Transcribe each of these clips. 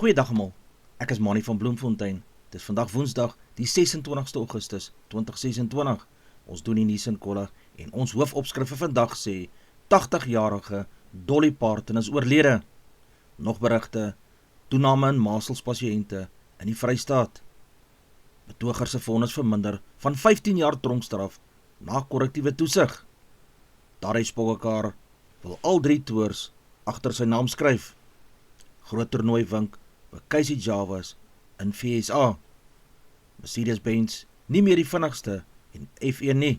Goeiedag almal, ek is Mani van Bloemfontein. Dit is vandag Woensdag, die 26ste Augustus 2026. Ons doen die nuus in kolle en ons hoofopskrif vir vandag sê 80-jarige Dolly Parton is oorlede. Nog berigte, toename in maselspasiënte in die Vrystaat. Betogers se vonnis verminder van 15 jaar tronkstraf na korrektiewe toesig. Darius Pogačar wil al 3 toers agter sy naam skryf. Groot toernooi wink by Casey Jarvis in VSA. Mercedes-Benz nie meer die vinnigste en F1 nie.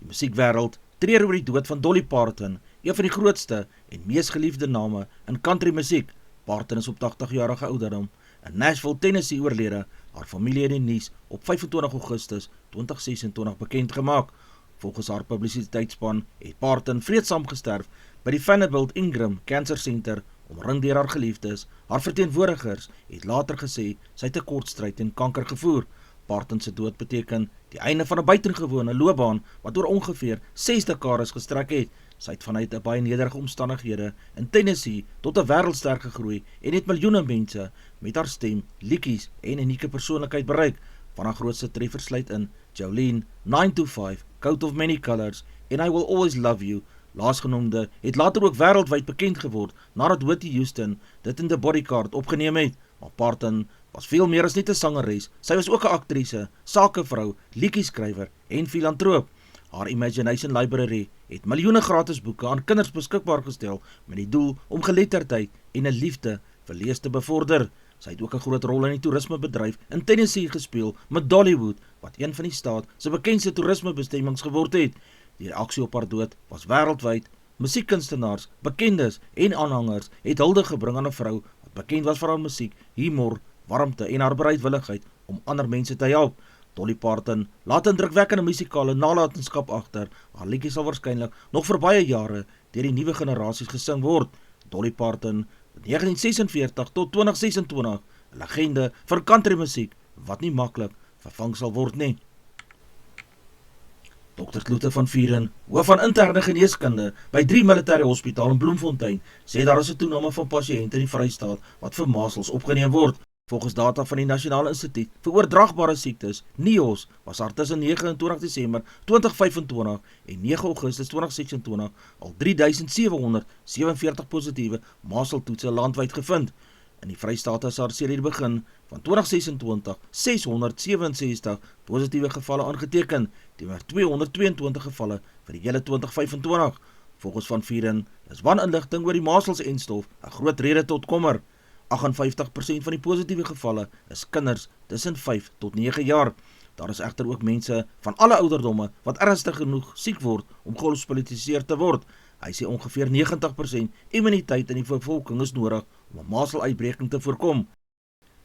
Die musiekwêreld treur oor die dood van Dolly Parton, een van die grootste en mees geliefde name in country musiek. Parton is op 80-jarige ouderdom in Nashville, Tennessee oorlede. Haar familie het die nuus op 25 Augustus 2026 bekend gemaak. Volgens haar publisiteitsspan het Parton vreedsaam gesterf by die Vanderbilt Ingram Cancer Center, omring deur haar geliefdes. Haar verteenwoordigers het later gesê sy het 'n kortstryd teen kanker gevoer. Parton se dood beteken die einde van 'n buitengewone loopbaan wat oor ongeveer 6 dekades gestrek het. Sy het vanuit 'n baie nederige omstandighede in Tennessee tot 'n wêreldster gegroei en het miljoene mense met haar stem, liedjies en unieke persoonlikheid bereik. Van haar grootste treffers sluit in Jolene, 9 to 5, Coat of Many Colors en I Will Always Love You. Laasgenoemde het later ook wêreldwyd bekend geword nadat Whitney Houston dit in The Bodyguard opgeneem het. Maar Parton was veel meer as net 'n sangeres. Sy was ook 'n aktrise, sakevrou, liedjieskrywer en filantroop. Haar Imagination Library het miljoene gratis boeke aan kinders beskikbaar gestel met die doel om geletterdheid en 'n liefde vir lees te bevorder. Sy het ook 'n groot rol in die toerismebedryf in Tennessee gespeel met Dollywood, wat een van die staat se bekendste toerismebestemmings geword het. Die reaksie op haar dood was wêreldwyd. Musiekkunstenaars, bekendes en aanhangers het hulde gebring aan 'n vrou wat bekend was vir haar musiek, humor, warmte en haar bereidwilligheid om ander mense te help. Dolly Parton laat 'n indrukwekkende musikale nalatenskap agter. Haar liedjies sal waarskynlik nog vir baie jare deur die nuwe generasies gesing word. Dolly Parton, 1946 tot 2026, 'n legende vir country musiek wat nie maklik vervang sal word nie. Dr. Kloete van Vuren, hoof van interne geneeskunde by 3 Militêre Hospitaal in Bloemfontein, sê daar is 'n toename van pasiënte in die Vrystaat wat vir masels opgeneem word. Volgens data van die Nasionale Instituut vir Oordraagbare Siektes, NIOS, was daar tussen 29 Desember 2025 en 9 Augustus 2026 al 3747 positiewe maseltoetse landwyd gevind. In die Vrystaat is daar sedert die begin van 2026 667 positiewe gevalle aangeteken, teenoor 222 gevalle vir die hele 2025. Volgens Van Vuren is waninligting oor die masels-enstof 'n groot rede tot kommer. 58% van die positiewe gevalle is kinders tussen 5 tot 9 jaar. Daar is egter ook mense van alle ouderdomme wat ernstig genoeg siek word om gehospitaliseer te word. Hy sê ongeveer 90% immuniteit in die bevolking is nodig om 'n maseluitbreking te voorkom.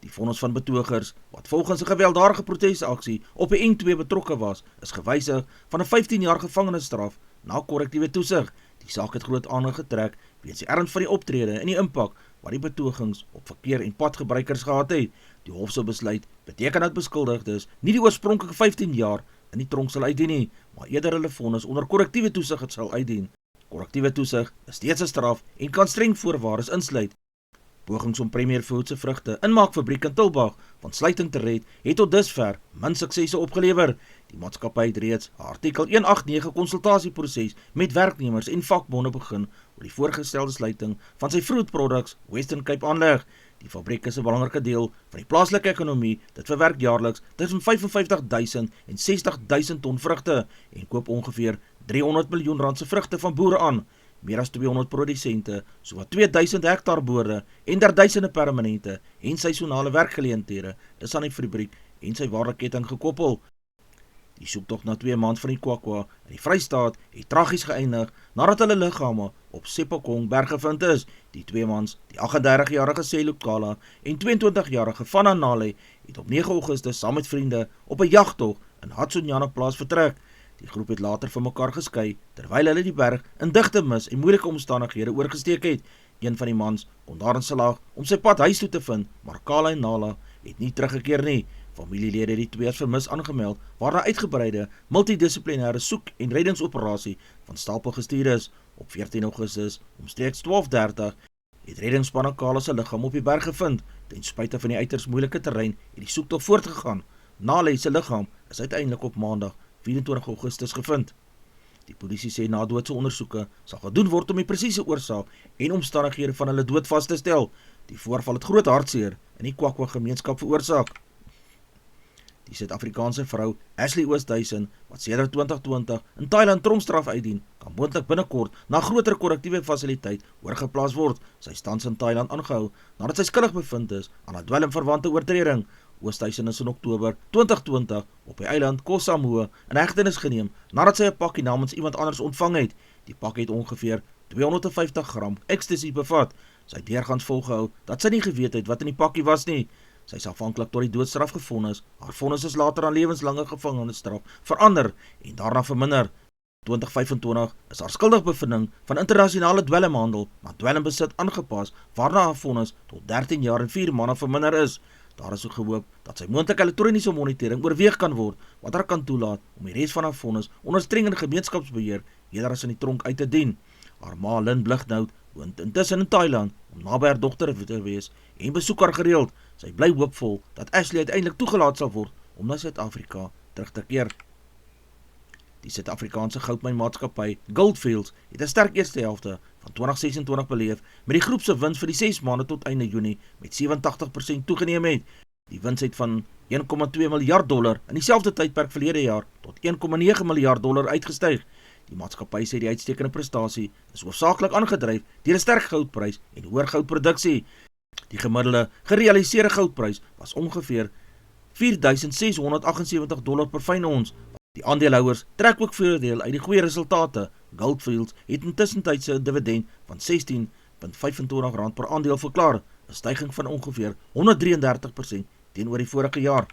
Die vonnis van betogers, wat volgens 'n gewelddadige protesaksie op 'n N2 betrokke was, is gewysig van 'n 15 jaar gevangenisstraf na korrektiewe toesig. Die saak het groot aandag getrek weens die erns van die optrede en die impak wat die betogings op verkeer en padgebruikers gehad het. Die hof se besluit beteken dat beskuldigdes nie die oorspronklike 15 jaar in die tronk sal uitdien nie, maar eerder hulle vonnis onder korrektiewe toesig sal uitdien. Korrektiewe toesig is steeds 'n straf en kan streng voorwaardes insluit. Pogings om Premier Foods se vrugte inmaakfabriek in Tulbagh van sluiting te red, het tot dusver min suksese opgelewer. Die maatskappy het reeds 'n artikel 189 konsultasieproses met werknemers en vakbonde begin oor die voorgestelde sluiting van sy Fruit Products Western Cape aanleg. Die fabriek is 'n belangrike deel van die plaaslike ekonomie. Dit verwerk jaarliks tussen 55.000 en 60.000 ton vrugte en koop ongeveer 300 miljoen rand se vrugte van boere aan. Meer as 200 produsente, sowat 2000 hektaar boorde en duisende permanente en seisonale werkgeleenthede is aan die fabriek en sy waardeketting gekoppel. Die soektog na 2 maande van die Kwakwa in die Vrystaat het tragies geëindig nadat hulle liggame op Sepokong berg gevind is. Die 2 mans, die 38-jarige Seluk Kala en 22-jarige Vanna Nale, het op 9 Augustus saam met vriende op 'n jagtog in Hatsonyana plaas vertrek. Die groep het later vir mekaar geskei terwyl hulle die berg in digte mis en moeilike omstandighede oorgesteek het. Een van die mans kon daarin slaag om sy pad huis toe te vind, maar Kala en Nala het nie teruggekeer nie. Familielede het die twee as vermis aangemeld, waarna uitgebreide multidissiplinêre soek- en reddingsoperasie van stapel gestuur is. Op 14 Augustus, omstreeks 12:30, het reddingsspanne Carlos se liggaam op die berg gevind. Ten spyte van die uiters moeilike terrein het die soektog voortgegaan. Naley se liggaam is uiteindelik op Maandag, 24 Augustus gevind. Die polisie sê na doodse ondersoeke sal gedoen word om die presiese oorsaak en omstandighede van hulle dood vas te stel. Die voorval het groot hartseer in die Kwakwa gemeenskap veroorsaak. Die Suid-Afrikaanse vrou Ashley Oosthuizen, wat sedert 2020 in Thailand tronkstraf uitdien, kan moontlik binnekort na 'n groter korrektiewe fasiliteit oorgeplaas word. Sy is tans in Thailand aangehou nadat sy skuldig bevind is aan 'n dwelmverwante oortreding. Oosthuizen is in Oktober 2020 op die eiland Koh Samui in hegtenis geneem nadat sy 'n pakkie namens iemand anders ontvang het. Die pakkie het ongeveer 250 gram ecstasy bevat. Sy het deurgangs volgehou dat sy nie geweet het wat in die pakkie was nie. Sy is aanvanklik tot die doodstraf gevonnis. Haar vonnis is later aan lewenslange gevangenisstraf verander en daarna verminder. 2025 is haar skuldigbevinding van internasionale dwelmhandel na dwelmbesit aangepas, waarna haar vonnis tot 13 jaar en 4 maande verminder is. Daar is ook gehoop dat sy moontlik elektroniese monitering oorweeg kan word, wat haar kan toelaat om die res van haar vonnis onder strengende gemeenskapsbeheer eerder as in die tronk uit te dien. Haar ma Lynn Blighnout woon intussen in Thailand om naby haar dogter te wees en besoek haar gereeld. Sy bly hoopvol dat Ashley uiteindelik toegelaat sal word om na Suid-Afrika terug te keer. Die Suid-Afrikaanse goudmynmaatskappy Gold Fields het 'n sterk eerste helfte van 2026 beleef met die groep se wins vir die 6 maande tot einde Junie met 87% toegeneem het. Die wins het van $1,2 miljard in dieselfde tydperk verlede jaar tot $1,9 miljard uitgestyg. Die maatskappy sê die uitstekende prestasie is hoofsaaklik aangedryf deur 'n sterk goudprys en hoër goudproduksie. Die gemiddelde gerealiseerde goudprys was ongeveer $4,678 per fyn ons. Die aandeelhouers trek ook voordeel uit die goeie resultate. Gold Fields het intussentydse 'n dividend van R16.25 per aandeel verklaar, 'n styging van ongeveer 133% teenoor die vorige jaar.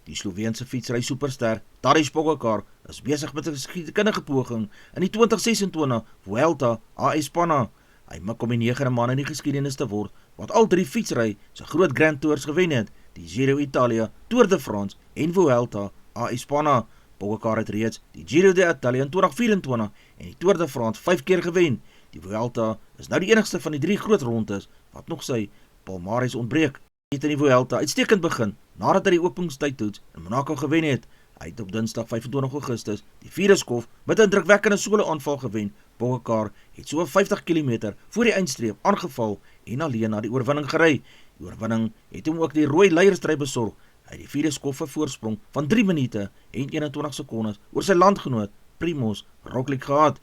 Die Sloveense fietsry superster Tadej Pogačar is besig met 'n geskiedkundige poging in die 2026 Vuelta a España. Hy mik om die 9de man in die geskiedenis te word wat al 3 fietsry se groot Grand Tours gewen het, die Giro Italia, Tour de France en Vuelta a España. Pogačar het reeds die Giro d'Italia in 2024 en die Tour de France 5 keer gewen. Die Vuelta is nou die enigste van die 3 groot rondes wat nog sy palmares ontbreek. Hy het in die Vuelta uitstekend begin nadat hy die openingstydtoets in Monaco gewen het. Hy het op Dinsdag 25 Augustus die vierde skof met 'n indrukwekkende solo-aanval gewen. Pogačar het so 50 km voor die eindstreep aangeval en alleen na die oorwinning gery. Die oorwinning het hom ook die rooi leierstry besorg. Hy het die vierde skof 'n voorsprong van 3 minute en 21 sekondes oor sy landgenoot Primož Roglič gehad.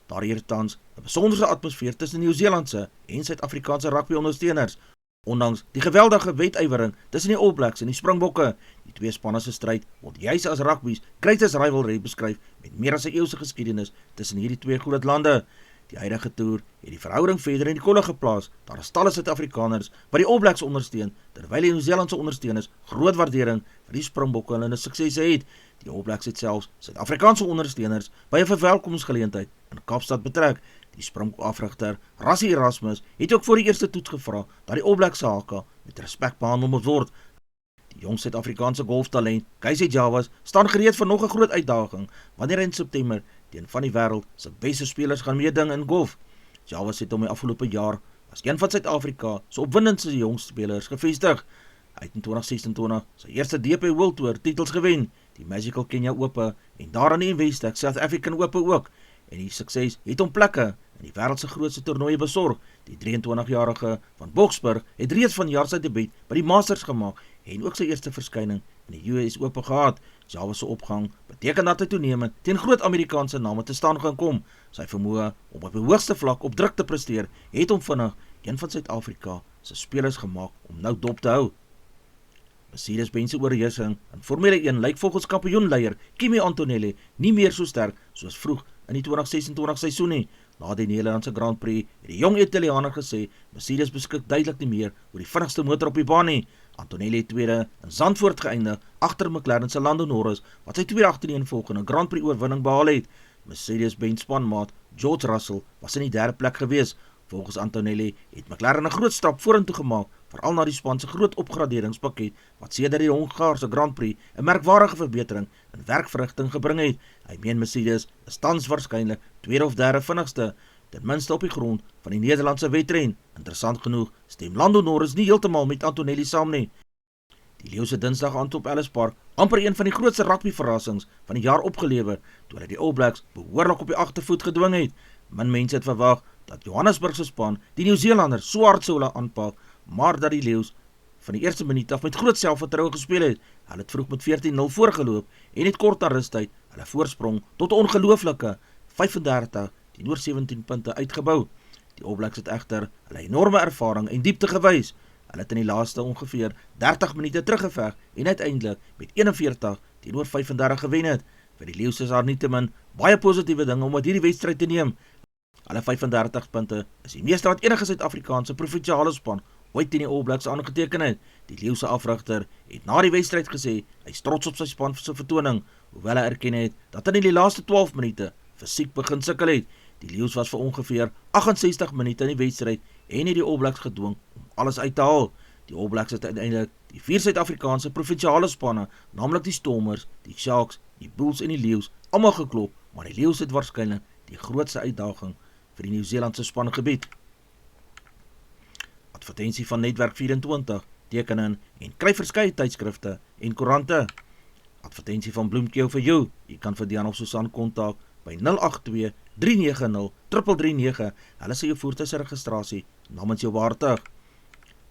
Daar heers tans 'n besondere atmosfeer tussen Nieu-Seelandse en Suid-Afrikaanse rugby-ondersteuners. Ondanks die geweldige wedywering tussen die All Blacks en die Springbokke, die twee spanne se stryd word juis as rugby's greatest rivalry beskryf met meer as 'n eeuse geskiedenis tussen hierdie twee groot lande. Die huidige toer het die verhouding verder in die kolle geplaas. Daar is talle Suid-Afrikaners wat die All Blacks ondersteun, terwyl die Nieu-Seelandse ondersteuners groot waardering vir die Springbokke en hulle suksese het. Die All Blacks het selfs Suid-Afrikaanse ondersteuners by 'n verwelkomingsgeleentheid in Kaapstad betrek. Die Springbok-afrigter Rassie Erasmus het ook voor die eerste toets gevra dat die All Blacks se hake met respek behandel moet word. Die jong Suid-Afrikaanse golftalent Casey Jawas staan gereed vir nog 'n groot uitdaging wanneer hy in September teen van die wêreld se beste spelers gaan meeding in golf. Jawas het hom die afgelope jaar as een van Suid-Afrika se opwindendste jong spelers gevestig. Hy het in 2026 sy eerste DP World Tour titels gewen, die Magical Kenya Ope en daarin die Investec South African Ope ook. En die sukses het hom plekke in die wêreld se grootste toernooie besorg. Die 23-jarige van Boksburg het reeds vanjaar sy debuut by die Masters gemaak en ook sy eerste verskyning in die US Ope gehad. Jawas se opgang beteken dat hy toenemend teen groot Amerikaanse name te staan gaan kom. Sy vermoë om op die hoogste vlak op druk te presteer het hom vinnig een van Suid-Afrika se spelers gemaak om nou dop te hou. Mercedes-Benz se oorheersing in Formule 1 lyk volgens kampioenleier Kimi Antonelli nie meer so sterk soos vroeg in die 2026 seisoen nie. Na die Nederlandse Grand Prix het die jong Italianer gesê Mercedes beskik duidelik nie meer oor die vinnigste motor op die baan nie. Antonelli het tweede in Zandvoort geëindig agter McLaren se Lando Norris wat sy tweede agtereenvolgende Grand Prix oorwinning behaal het. Mercedes-Benz spanmaat George Russell was in die derde plek gewees. Volgens Antonelli het McLaren 'n groot stap vorentoe gemaak, veral na die span se groot opgraderingspakket wat sedert die Hongaarse Grand Prix 'n merkwaardige verbetering in werkverrigting gebring het. Hy meen Mercedes is tans waarskynlik tweede of derde vinnigste. ten minste op die grond van die Nederlandse wedren. Interessant genoeg stem Lando Norris nie heeltemal met Antonelli saam nie. Die Leeu se Dinsdag aand op Ellis Park, amper een van die grootste rugby verrassings van die jaar opgelewer, toe hulle die All Blacks behoorlik op die agtervoet gedwing het. Min mense het verwag dat Johannesburg se span die Nieu-Zeelanders so hard sou hulle aanpak, maar dat die Leeu's van die eerste minuut af met groot selfvertroue gespeel het. Hulle het vroeg met 14-0 voorgeloop en het kort na rustyd hulle voorsprong tot 'n ongelooflike 35-17 punte uitgebou. Die All Blacks het egter hulle enorme ervaring en diepte gewys. Hulle het in die laaste ongeveer 30 minute teruggeveg en uiteindelik met 41-35 gewen het. Vir die Leeu's is daar nietemin baie positiewe dinge om uit hierdie wedstryd te neem. Hulle 35 punte is die meeste wat enige Suid-Afrikaanse provinsiale span ooit teen die All Blacks aangeteken het. Die Leeu se afrigter het na die wedstryd gesê hy is trots op sy span se vertoning, hoewel hy erken het dat hy in die laaste 12 minute fisiek begin sukkel het. Die Leeu's was vir ongeveer 68 minute in die wedstryd en het die All Blacks gedwing om alles uit te haal. Die All Blacks het uiteindelik die 4 Suid-Afrikaanse provinsiale spanne, naamlik die Stormers, die Sharks, die Bulls en die Leeu's, almal geklop, maar die Leeu's het waarskynlik die grootste uitdaging vir die Nieu-Zeelandse span gebied. Advertensie van Netwerk 24, teken in en kry verskeie tydskrifte en koerante. Advertensie van Bloemkeel vir jou. Jy kan vir Dian of Susan kontak by 082-390-339. Hulle sê jou voertuig se registrasie namens jou waardig.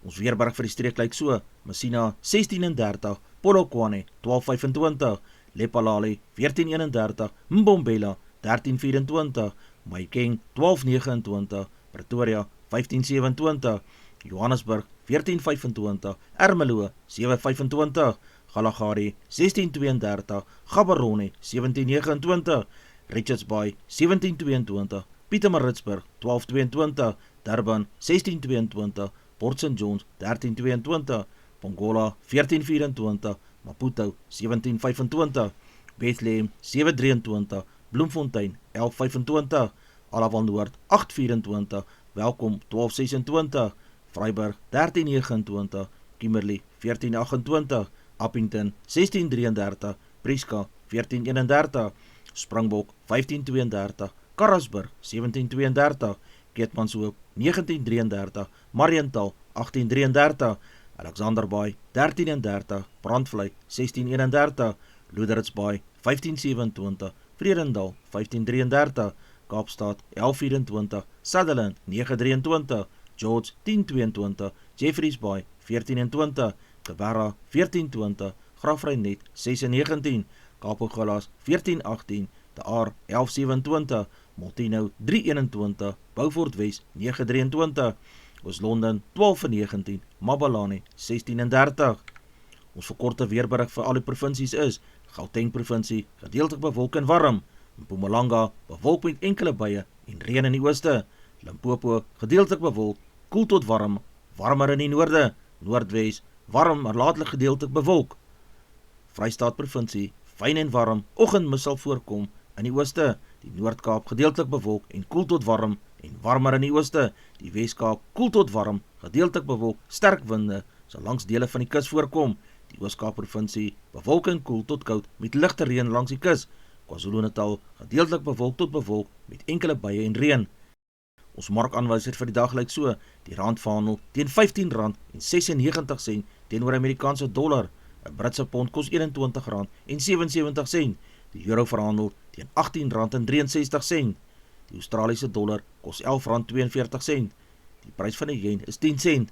Ons weerberg vir die streek lyk so: Messina 16:30, Polokwane 12:25, Lephalale 14:31, Mbombela 13:24, Mahikeng 12:29, Pretoria 15:27, Johannesburg 14:25, Ermelo 7:25, Galagari 16:32, Gaborone 17:29, Richards Bay 17:22, Pietermaritzburg 12:22, Durban 16:22, Port St Johns 13:22, Pongola 14:24, Maputo 17:25, Bethlehem 7:23, Bloemfontein 11:25, Alawan Noord 8:24, Welkom 12:26, Vryburg 13:29, Kimberley 14:28, Appington 16:33, Prieska 14:31, Springbok 15:32, Karasburg 17:32, Keetmanshoop 19:33, Mariental 18:33, Alexanderbaai 13:30, Brandvlei 16:31, Loederitsbaai 15:27, Vredendal 15:33, Kaapstad 11:24, Sutherland 9:23, George 10:22, Jeffreys Bay 14:20, Kibera 14:20, Graaff-Reinet 6:19, Kaaphooglas 14:18, De Aar 11:27, Multino 3:21, Beaufort Wes 9:23, Oos-London 12:19, Mabalane 16:30. Ons verkorte weerberig vir al die provinsies is: Gauteng provinsie gedeeltelik bewolk en warm, Mpumalanga bewolk met enkele buie en reën in die ooste, Limpopo gedeeltelik bewolk, koel tot warm, warmer in die noorde, Noordwes warm maar laatlik gedeeltelik bewolk. Vrystaat provinsie fyn en warm, oggendmis sal voorkom in die ooste, die Noord-Kaap gedeeltelik bewolk en koel tot warm en warmer in die ooste, die Wes-Kaap koel tot warm, gedeeltelik bewolk, sterk winde sal langs dele van die kus voorkom, die Oos-Kaap provinsie bewolk en koel tot koud met ligte reën langs die kus, KwaZulu-Natal gedeeltelik bewolk tot bewolk met enkele buie en reën. Ons markaanwyser vir die dag lyk so: die rand verhandel teen R15.96 teenoor Amerikaanse dollar, 'n Britse pond kos R21.77, die euro verhandel teen R18.63, die Australiese dollar kos R11.42, die prys van die yen is 10 sent,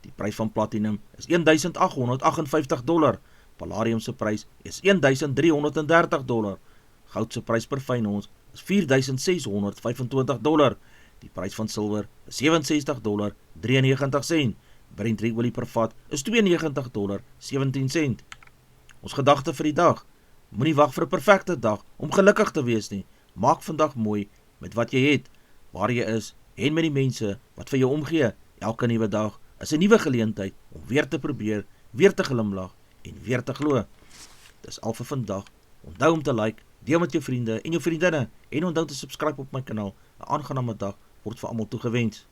die prys van platinum is $1,858, palladium se prys is $1,330, goud se prys per fyn ons is $4,625, die prys van silwer is $67.93, Brent olie per vat is $92.17. Ons gedagte vir die dag: moenie wag vir 'n perfekte dag om gelukkig te wees nie. Maak vandag mooi met wat jy het, waar jy is en met die mense wat vir jou omgee. Elke nuwe dag is 'n nuwe geleentheid om weer te probeer, weer te glimlag en weer te glo. Dis al vir vandag. Onthou om te like, deel met jou vriende en jou vriendinne en onthou te subscribe op my kanaal. 'n Aangename dag word vir almal toegewens.